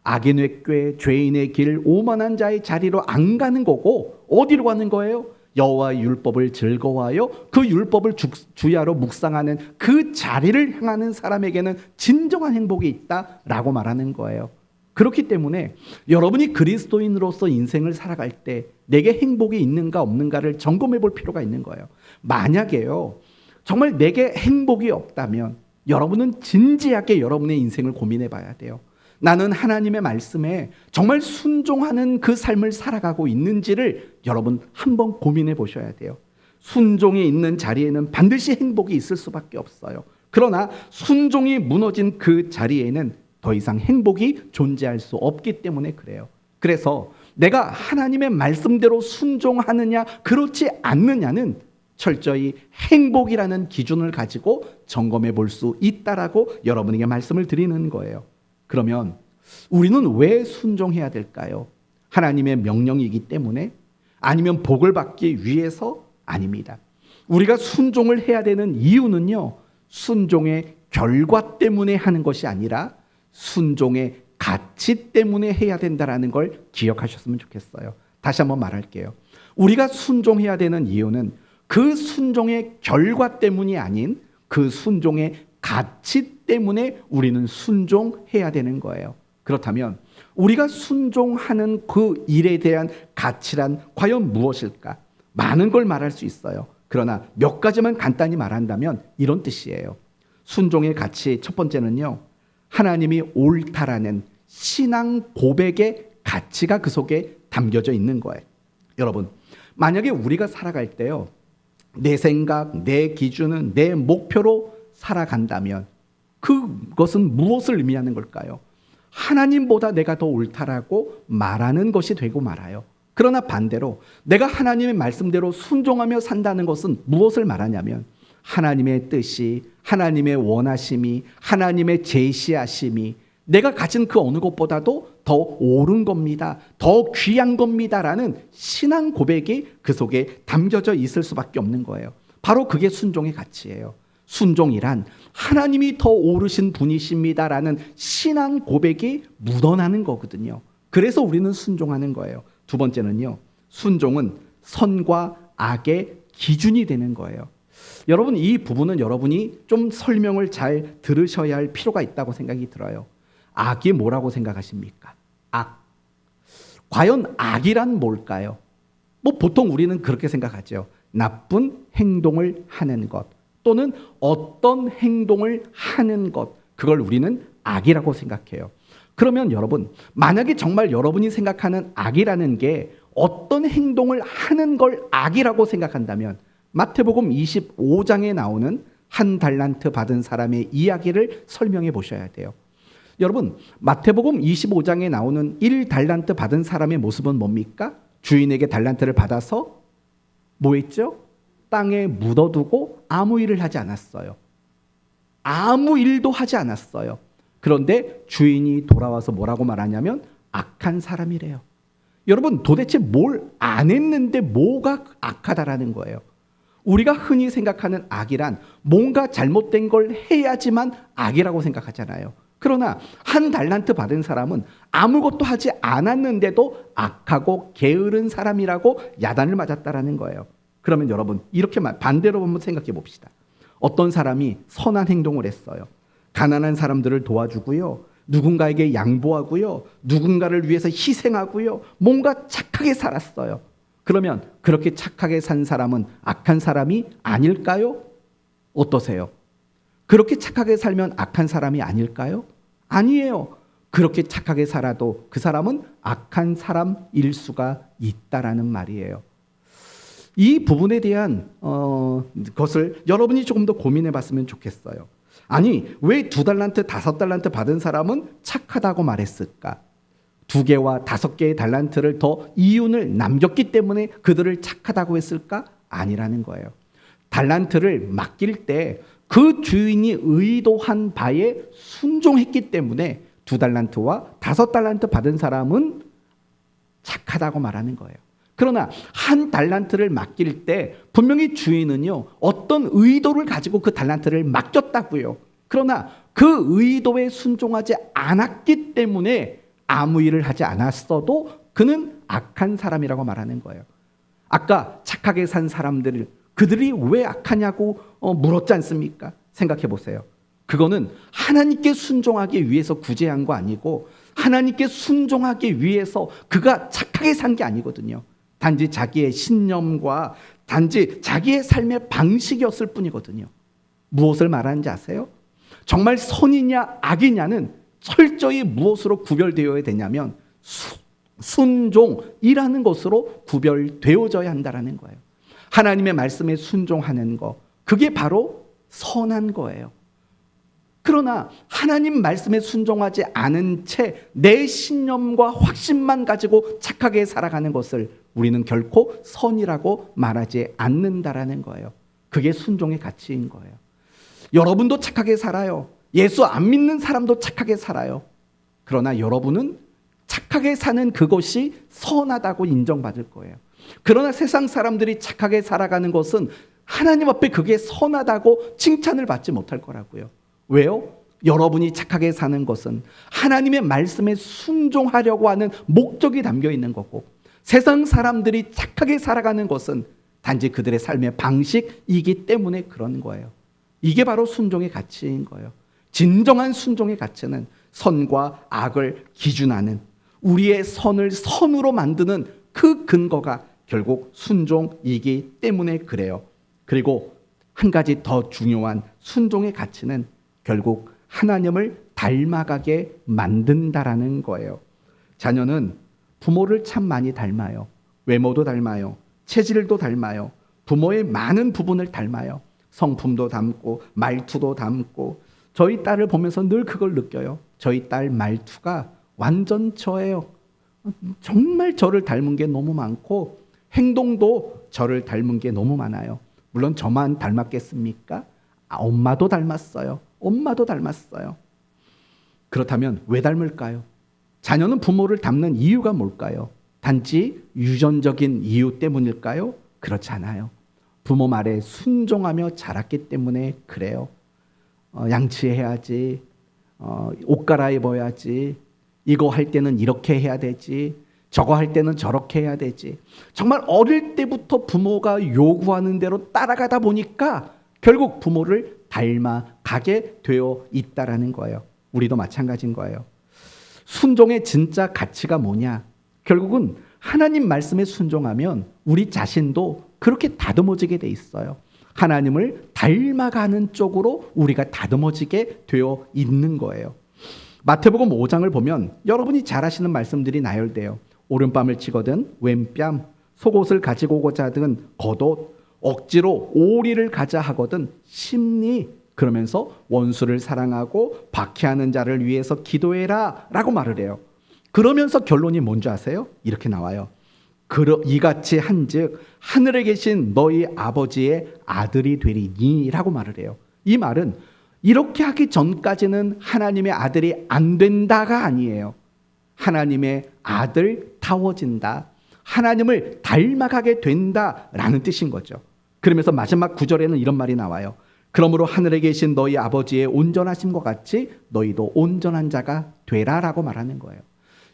악인의 꾀, 죄인의 길, 오만한 자의 자리로 안 가는 거고 어디로 가는 거예요? 여호와의 율법을 즐거워하여 그 율법을 주야로 묵상하는 그 자리를 향하는 사람에게는 진정한 행복이 있다라고 말하는 거예요. 그렇기 때문에 여러분이 그리스도인으로서 인생을 살아갈 때 내게 행복이 있는가 없는가를 점검해 볼 필요가 있는 거예요. 만약에요, 정말 내게 행복이 없다면 여러분은 진지하게 여러분의 인생을 고민해 봐야 돼요. 나는 하나님의 말씀에 정말 순종하는 그 삶을 살아가고 있는지를 여러분 한번 고민해 보셔야 돼요. 순종이 있는 자리에는 반드시 행복이 있을 수밖에 없어요. 그러나 순종이 무너진 그 자리에는 더 이상 행복이 존재할 수 없기 때문에 그래요. 그래서 내가 하나님의 말씀대로 순종하느냐 그렇지 않느냐는 철저히 행복이라는 기준을 가지고 점검해 볼 수 있다라고 여러분에게 말씀을 드리는 거예요. 그러면 우리는 왜 순종해야 될까요? 하나님의 명령이기 때문에? 아니면 복을 받기 위해서? 아닙니다. 우리가 순종을 해야 되는 이유는요, 순종의 결과 때문에 하는 것이 아니라 순종의 가치 때문에 해야 된다는 걸 기억하셨으면 좋겠어요. 다시 한번 말할게요. 우리가 순종해야 되는 이유는 그 순종의 결과 때문이 아닌 그 순종의 가치 때문에 우리는 순종해야 되는 거예요. 그렇다면 우리가 순종하는 그 일에 대한 가치란 과연 무엇일까? 많은 걸 말할 수 있어요. 그러나 몇 가지만 간단히 말한다면 이런 뜻이에요. 순종의 가치 첫 번째는요, 하나님이 옳다라는 신앙 고백의 가치가 그 속에 담겨져 있는 거예요. 여러분, 만약에 우리가 살아갈 때요, 내 생각, 내 기준은 내 목표로 살아간다면 그것은 무엇을 의미하는 걸까요? 하나님보다 내가 더 옳다라고 말하는 것이 되고 말아요. 그러나 반대로 내가 하나님의 말씀대로 순종하며 산다는 것은 무엇을 말하냐면 하나님의 뜻이, 하나님의 원하심이, 하나님의 제시하심이 내가 가진 그 어느 것보다도 더 옳은 겁니다. 더 귀한 겁니다라는 신앙 고백이 그 속에 담겨져 있을 수밖에 없는 거예요. 바로 그게 순종의 가치예요. 순종이란 하나님이 더 옳으신 분이십니다라는 신앙 고백이 묻어나는 거거든요. 그래서 우리는 순종하는 거예요. 두 번째는요, 순종은 선과 악의 기준이 되는 거예요. 여러분, 이 부분은 여러분이 좀 설명을 잘 들으셔야 할 필요가 있다고 생각이 들어요. 악이 뭐라고 생각하십니까? 악. 과연 악이란 뭘까요? 보통 우리는 그렇게 생각하죠. 나쁜 행동을 하는 것 또는 어떤 행동을 하는 것, 그걸 우리는 악이라고 생각해요. 그러면 여러분, 만약에 정말 여러분이 생각하는 악이라는 게 어떤 행동을 하는 걸 악이라고 생각한다면 마태복음 25장에 나오는 한 달란트 받은 사람의 이야기를 설명해 보셔야 돼요. 여러분, 마태복음 25장에 나오는 1달란트 받은 사람의 모습은 뭡니까? 주인에게 달란트를 받아서 뭐 했죠? 땅에 묻어두고 아무 일을 하지 않았어요. 아무 일도 하지 않았어요. 그런데 주인이 돌아와서 뭐라고 말하냐면 악한 사람이래요. 여러분, 도대체 뭘 안 했는데 뭐가 악하다라는 거예요. 우리가 흔히 생각하는 악이란 뭔가 잘못된 걸 해야지만 악이라고 생각하잖아요. 그러나 한 달란트 받은 사람은 아무것도 하지 않았는데도 악하고 게으른 사람이라고 야단을 맞았다라는 거예요. 그러면 여러분, 이렇게 반대로 한번 생각해 봅시다. 어떤 사람이 선한 행동을 했어요. 가난한 사람들을 도와주고요, 누군가에게 양보하고요, 누군가를 위해서 희생하고요, 뭔가 착하게 살았어요. 그러면 그렇게 착하게 산 사람은 악한 사람이 아닐까요? 어떠세요? 그렇게 착하게 살면 악한 사람이 아닐까요? 아니에요. 그렇게 착하게 살아도 그 사람은 악한 사람일 수가 있다라는 말이에요. 이 부분에 대한 것을 여러분이 조금 더 고민해 봤으면 좋겠어요. 아니, 왜 2달란트, 5달란트 받은 사람은 착하다고 말했을까? 2개와 5개의 달란트를 더 이윤을 남겼기 때문에 그들을 착하다고 했을까? 아니라는 거예요. 달란트를 맡길 때 그 주인이 의도한 바에 순종했기 때문에 2달란트와 5달란트 받은 사람은 착하다고 말하는 거예요. 그러나 한 달란트를 맡길 때 분명히 주인은요, 어떤 의도를 가지고 그 달란트를 맡겼다고요. 그러나 그 의도에 순종하지 않았기 때문에 아무 일을 하지 않았어도 그는 악한 사람이라고 말하는 거예요. 아까 착하게 산 사람들을 그들이 왜 악하냐고 물었지 않습니까? 생각해 보세요. 그거는 하나님께 순종하기 위해서 구제한 거 아니고 하나님께 순종하기 위해서 그가 착하게 산 게 아니거든요. 단지 자기의 신념과 단지 자기의 삶의 방식이었을 뿐이거든요. 무엇을 말하는지 아세요? 정말 선이냐 악이냐는 철저히 무엇으로 구별되어야 되냐면 순종이라는 것으로 구별되어져야 한다는 거예요. 하나님의 말씀에 순종하는 거, 그게 바로 선한 거예요. 그러나 하나님 말씀에 순종하지 않은 채 내 신념과 확신만 가지고 착하게 살아가는 것을 우리는 결코 선이라고 말하지 않는다라는 거예요. 그게 순종의 가치인 거예요. 여러분도 착하게 살아요. 예수 안 믿는 사람도 착하게 살아요. 그러나 여러분은 착하게 사는 그것이 선하다고 인정받을 거예요. 그러나 세상 사람들이 착하게 살아가는 것은 하나님 앞에 그게 선하다고 칭찬을 받지 못할 거라고요. 왜요? 여러분이 착하게 사는 것은 하나님의 말씀에 순종하려고 하는 목적이 담겨 있는 거고, 세상 사람들이 착하게 살아가는 것은 단지 그들의 삶의 방식이기 때문에 그런 거예요. 이게 바로 순종의 가치인 거예요. 진정한 순종의 가치는 선과 악을 기준하는, 우리의 선을 선으로 만드는 그 근거가 결국 순종이기 때문에 그래요. 그리고 한 가지 더 중요한 순종의 가치는 결국 하나님을 닮아가게 만든다라는 거예요. 자녀는 부모를 참 많이 닮아요. 외모도 닮아요. 체질도 닮아요. 부모의 많은 부분을 닮아요. 성품도 닮고 말투도 닮고. 저희 딸을 보면서 늘 그걸 느껴요. 저희 딸 말투가 완전 저예요. 정말 저를 닮은 게 너무 많고 행동도 저를 닮은 게 너무 많아요. 물론 저만 닮았겠습니까? 엄마도 닮았어요. 엄마도 닮았어요. 그렇다면 왜 닮을까요? 자녀는 부모를 닮는 이유가 뭘까요? 단지 유전적인 이유 때문일까요? 그렇지 않아요. 부모 말에 순종하며 자랐기 때문에 그래요. 양치해야지, 옷 갈아입어야지, 이거 할 때는 이렇게 해야 되지, 저거 할 때는 저렇게 해야 되지. 정말 어릴 때부터 부모가 요구하는 대로 따라가다 보니까 결국 부모를 닮아가게 되어 있다라는 거예요. 우리도 마찬가지인 거예요. 순종의 진짜 가치가 뭐냐? 결국은 하나님 말씀에 순종하면 우리 자신도 그렇게 다듬어지게 돼 있어요. 하나님을 닮아가는 쪽으로 우리가 다듬어지게 되어 있는 거예요. 마태복음 5장을 보면 여러분이 잘 아시는 말씀들이 나열돼요. 오른뺨을 치거든 왼뺨, 속옷을 가지고 오고자 하든 겉옷, 억지로 오리를 가자 하거든 심리, 그러면서 원수를 사랑하고 박해하는 자를 위해서 기도해라 라고 말을 해요. 그러면서 결론이 뭔지 아세요? 이렇게 나와요. 이같이 한즉 하늘에 계신 너희 아버지의 아들이 되리니 라고 말을 해요. 이 말은 이렇게 하기 전까지는 하나님의 아들이 안 된다가 아니에요. 하나님의 아들다워진다, 하나님을 닮아가게 된다라는 뜻인 거죠. 그러면서 마지막 구절에는 이런 말이 나와요. 그러므로 하늘에 계신 너희 아버지의 온전하심과 같이 너희도 온전한 자가 되라라고 말하는 거예요.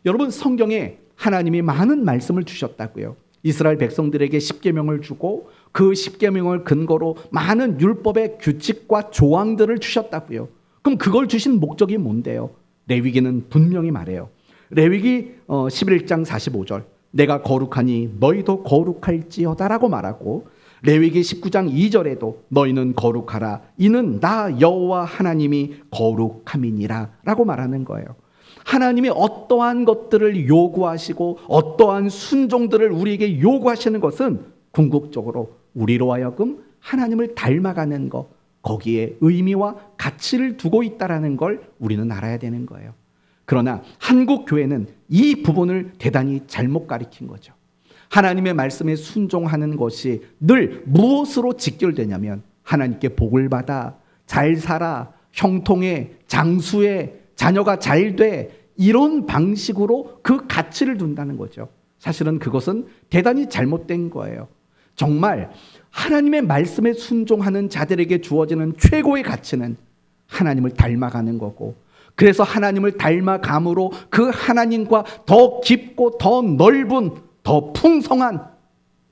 여러분, 성경에 하나님이 많은 말씀을 주셨다고요. 이스라엘 백성들에게 십계명을 주고 그 십계명을 근거로 많은 율법의 규칙과 조항들을 주셨다고요. 그럼 그걸 주신 목적이 뭔데요? 레위기는 분명히 말해요. 레위기 11장 45절, 내가 거룩하니 너희도 거룩할지어다라고 말하고, 레위기 19장 2절에도 너희는 거룩하라, 이는 나 여호와 하나님이 거룩함이니라 라고 말하는 거예요. 하나님이 어떠한 것들을 요구하시고 어떠한 순종들을 우리에게 요구하시는 것은 궁극적으로 우리로 하여금 하나님을 닮아가는 것, 거기에 의미와 가치를 두고 있다는 걸 우리는 알아야 되는 거예요. 그러나 한국 교회는 이 부분을 대단히 잘못 가리킨 거죠. 하나님의 말씀에 순종하는 것이 늘 무엇으로 직결되냐면 하나님께 복을 받아, 잘 살아, 형통해, 장수해, 자녀가 잘 돼, 이런 방식으로 그 가치를 둔다는 거죠. 사실은 그것은 대단히 잘못된 거예요. 정말 하나님의 말씀에 순종하는 자들에게 주어지는 최고의 가치는 하나님을 닮아가는 거고, 그래서 하나님을 닮아감으로 그 하나님과 더 깊고 더 넓은, 더 풍성한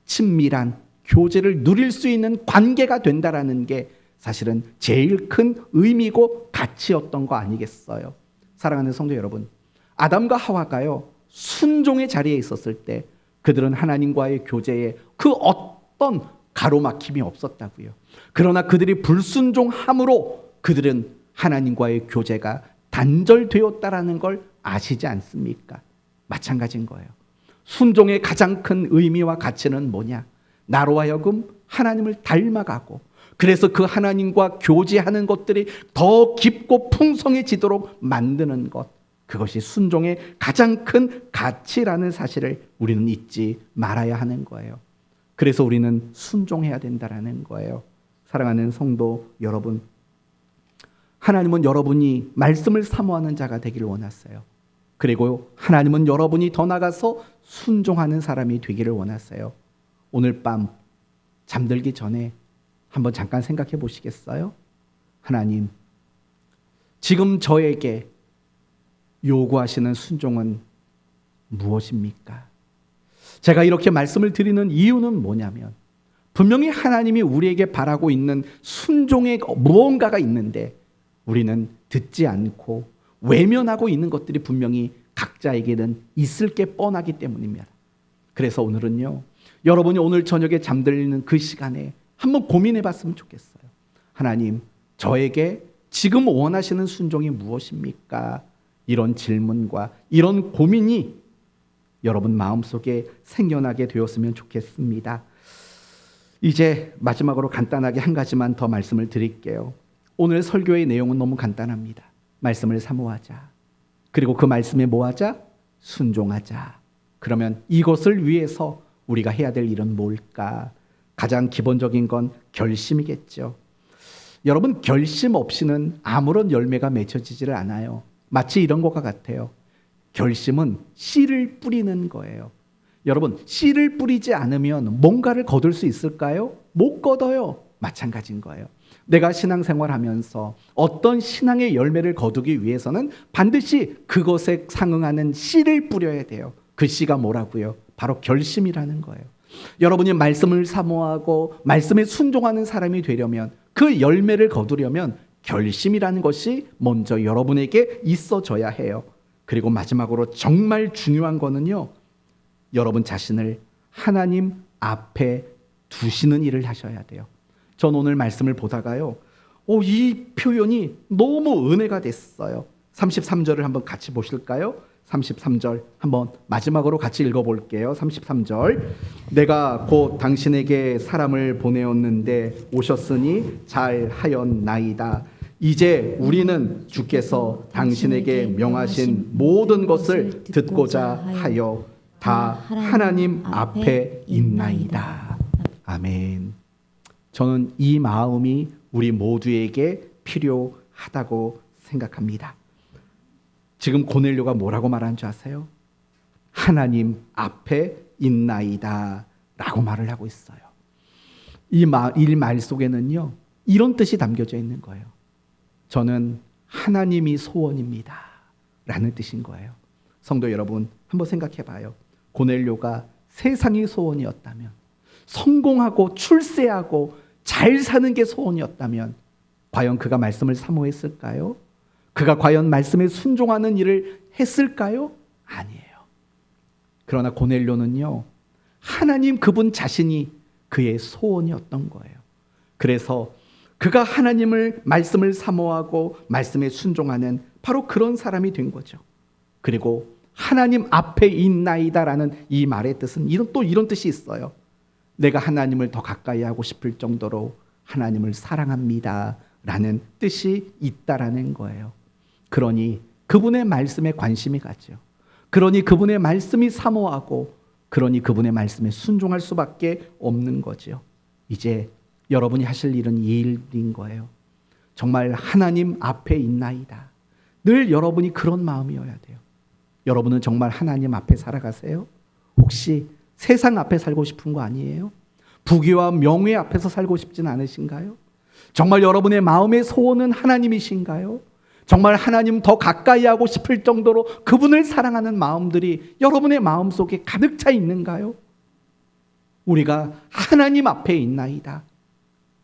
친밀한 교제를 누릴 수 있는 관계가 된다라는 게 사실은 제일 큰 의미고 가치였던 거 아니겠어요? 사랑하는 성도 여러분, 아담과 하와가요, 순종의 자리에 있었을 때 그들은 하나님과의 교제에 그 어떤 가로막힘이 없었다고요. 그러나 그들이 불순종함으로 그들은 하나님과의 교제가 단절되었다라는 걸 아시지 않습니까? 마찬가지인 거예요. 순종의 가장 큰 의미와 가치는 뭐냐? 나로 하여금 하나님을 닮아가고, 그래서 그 하나님과 교제하는 것들이 더 깊고 풍성해지도록 만드는 것, 그것이 순종의 가장 큰 가치라는 사실을 우리는 잊지 말아야 하는 거예요. 그래서 우리는 순종해야 된다는 거예요. 사랑하는 성도 여러분, 하나님은 여러분이 말씀을 사모하는 자가 되기를 원하세요. 그리고 하나님은 여러분이 더 나가서 순종하는 사람이 되기를 원하세요. 오늘 밤 잠들기 전에 한번 잠깐 생각해 보시겠어요? 하나님, 지금 저에게 요구하시는 순종은 무엇입니까? 제가 이렇게 말씀을 드리는 이유는 뭐냐면 분명히 하나님이 우리에게 바라고 있는 순종의 무언가가 있는데 우리는 듣지 않고 외면하고 있는 것들이 분명히 각자에게는 있을 게 뻔하기 때문입니다. 그래서 오늘은요, 여러분이 오늘 저녁에 잠들리는 그 시간에 한번 고민해 봤으면 좋겠어요. 하나님, 저에게 지금 원하시는 순종이 무엇입니까? 이런 질문과 이런 고민이 여러분 마음속에 생겨나게 되었으면 좋겠습니다. 이제 마지막으로 간단하게 한 가지만 더 말씀을 드릴게요. 오늘 설교의 내용은 너무 간단합니다. 말씀을 사모하자. 그리고 그 말씀에 뭐 하자? 순종하자. 그러면 이것을 위해서 우리가 해야 될 일은 뭘까? 가장 기본적인 건 결심이겠죠. 여러분, 결심 없이는 아무런 열매가 맺혀지지를 않아요. 마치 이런 것과 같아요. 결심은 씨를 뿌리는 거예요. 여러분, 씨를 뿌리지 않으면 뭔가를 거둘 수 있을까요? 못 거둬요. 마찬가지인 거예요. 내가 신앙생활하면서 어떤 신앙의 열매를 거두기 위해서는 반드시 그것에 상응하는 씨를 뿌려야 돼요. 그 씨가 뭐라고요? 바로 결심이라는 거예요. 여러분이 말씀을 사모하고 말씀에 순종하는 사람이 되려면, 그 열매를 거두려면 결심이라는 것이 먼저 여러분에게 있어져야 해요. 그리고 마지막으로 정말 중요한 거는요, 여러분 자신을 하나님 앞에 두시는 일을 하셔야 돼요. 전 오늘 말씀을 보다가요, 이 표현이 너무 은혜가 됐어요. 33절을 한번 같이 보실까요? 33절 한번 마지막으로 같이 읽어볼게요. 33절, 내가 곧 당신에게 사람을 보내었는데 오셨으니 잘하였나이다. 이제 우리는 주께서 당신에게 명하신 모든 것을 듣고자 하여 다 하나님 앞에 있나이다. 아멘. 저는 이 마음이 우리 모두에게 필요하다고 생각합니다. 지금 고넬료가 뭐라고 말한 줄 아세요? 하나님 앞에 있나이다 라고 말을 하고 있어요. 이 말 속에는요, 이런 뜻이 담겨져 있는 거예요. 저는 하나님이 소원입니다 라는 뜻인 거예요. 성도 여러분, 한번 생각해 봐요. 고넬료가 세상이 소원이었다면, 성공하고 출세하고 잘 사는 게 소원이었다면 과연 그가 말씀을 사모했을까요? 그가 과연 말씀에 순종하는 일을 했을까요? 아니에요. 그러나 고넬료는요, 하나님 그분 자신이 그의 소원이었던 거예요. 그래서 그가 하나님을 말씀을 사모하고 말씀에 순종하는 바로 그런 사람이 된 거죠. 그리고 하나님 앞에 있나이다라는 이 말의 뜻은 이런 뜻이 있어요. 내가 하나님을 더 가까이 하고 싶을 정도로 하나님을 사랑합니다 라는 뜻이 있다라는 거예요. 그러니 그분의 말씀에 관심이 가죠. 그러니 그분의 말씀이 사모하고, 그러니 그분의 말씀에 순종할 수밖에 없는 거죠. 이제 여러분이 하실 일은 이 일인 거예요. 정말 하나님 앞에 있나이다. 늘 여러분이 그런 마음이어야 돼요. 여러분은 정말 하나님 앞에 살아가세요? 혹시 세상 앞에 살고 싶은 거 아니에요? 부귀와 명예 앞에서 살고 싶진 않으신가요? 정말 여러분의 마음의 소원은 하나님이신가요? 정말 하나님 더 가까이 하고 싶을 정도로 그분을 사랑하는 마음들이 여러분의 마음속에 가득 차 있는가요? 우리가 하나님 앞에 있나이다.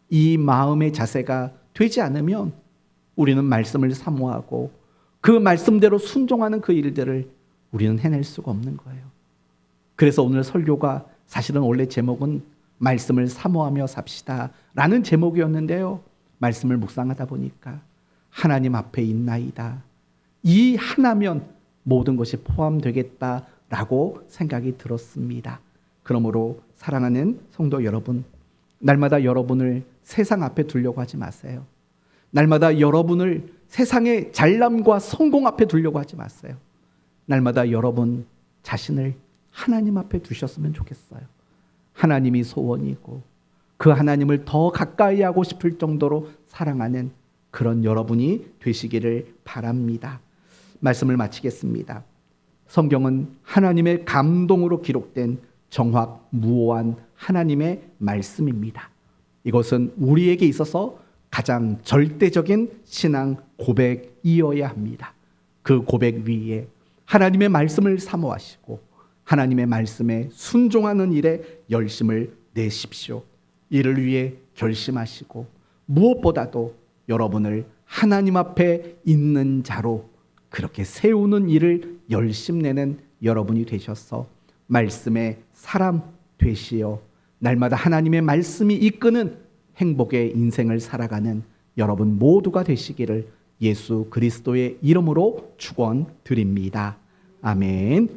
이 마음의 자세가 되지 않으면 우리는 말씀을 사모하고 그 말씀대로 순종하는 그 일들을 우리는 해낼 수가 없는 거예요. 그래서 오늘 설교가 사실은 원래 제목은 말씀을 사모하며 삽시다 라는 제목이었는데요, 말씀을 묵상하다 보니까 하나님 앞에 있나이다, 이 하나면 모든 것이 포함되겠다라고 생각이 들었습니다. 그러므로 사랑하는 성도 여러분, 날마다 여러분을 세상 앞에 두려고 하지 마세요. 날마다 여러분을 세상의 잘남과 성공 앞에 두려고 하지 마세요. 날마다 여러분 자신을 하나님 앞에 두셨으면 좋겠어요. 하나님이 소원이고 그 하나님을 더 가까이 하고 싶을 정도로 사랑하는 그런 여러분이 되시기를 바랍니다. 말씀을 마치겠습니다. 성경은 하나님의 감동으로 기록된 정확무오한 하나님의 말씀입니다. 이것은 우리에게 있어서 가장 절대적인 신앙 고백이어야 합니다. 그 고백 위에 하나님의 말씀을 사모하시고 하나님의 말씀에 순종하는 일에 열심을 내십시오. 이를 위해 결심하시고 무엇보다도 여러분을 하나님 앞에 있는 자로 그렇게 세우는 일을 열심내는 여러분이 되셔서 말씀의 사람 되시어 날마다 하나님의 말씀이 이끄는 행복의 인생을 살아가는 여러분 모두가 되시기를 예수 그리스도의 이름으로 축원드립니다. 아멘.